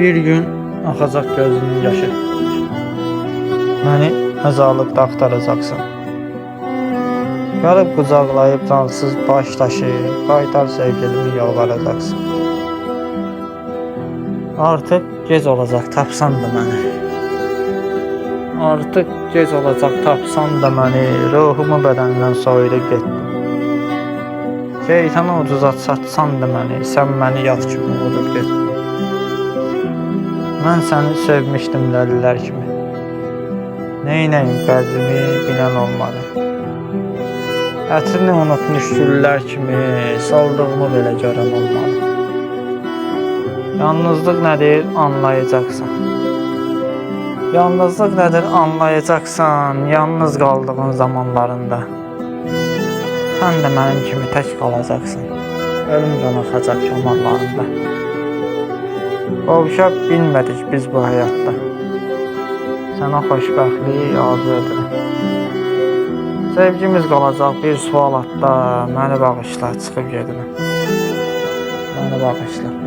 Bir gün axacaq gözünün yaşı. Məni məzarlıqda axtaracaqsan. Gəlib qucaqlayıb cansız baş daşı, qaytar sevgilimi yalvaracaqsan. Artıq gec olacaq, tapsan da məni. Artıq gec olacaq, tapsan da məni. Ruhumu bədəndən soyudu getdi. Şeytana ucuza çatsan da məni, sən məni yat kimi vurub getdi. Mən səni sevmişdim dəlilər kimi. Neynəyim qəlbimi bilən olmadı. Ətrini unutmuş güllər kimi saldığımı belə görən olmadı. Yalnızlıq nədir anlayacaqsan. Yalnızlıq nədir anlayacaqsan, yalnız qaldığın zamanlarında. Sən də mənim kimi tək qalacaqsın, ölüm qanaxacaq kəmarlarında. Qovuşa bilmədik biz bu həyatda. Sənə xoşbəxtlik arzu edirəm. Sevgimiz qalacaq bir sual atda, məni bağışla, çıxıb gedirəm. Məni bağışla.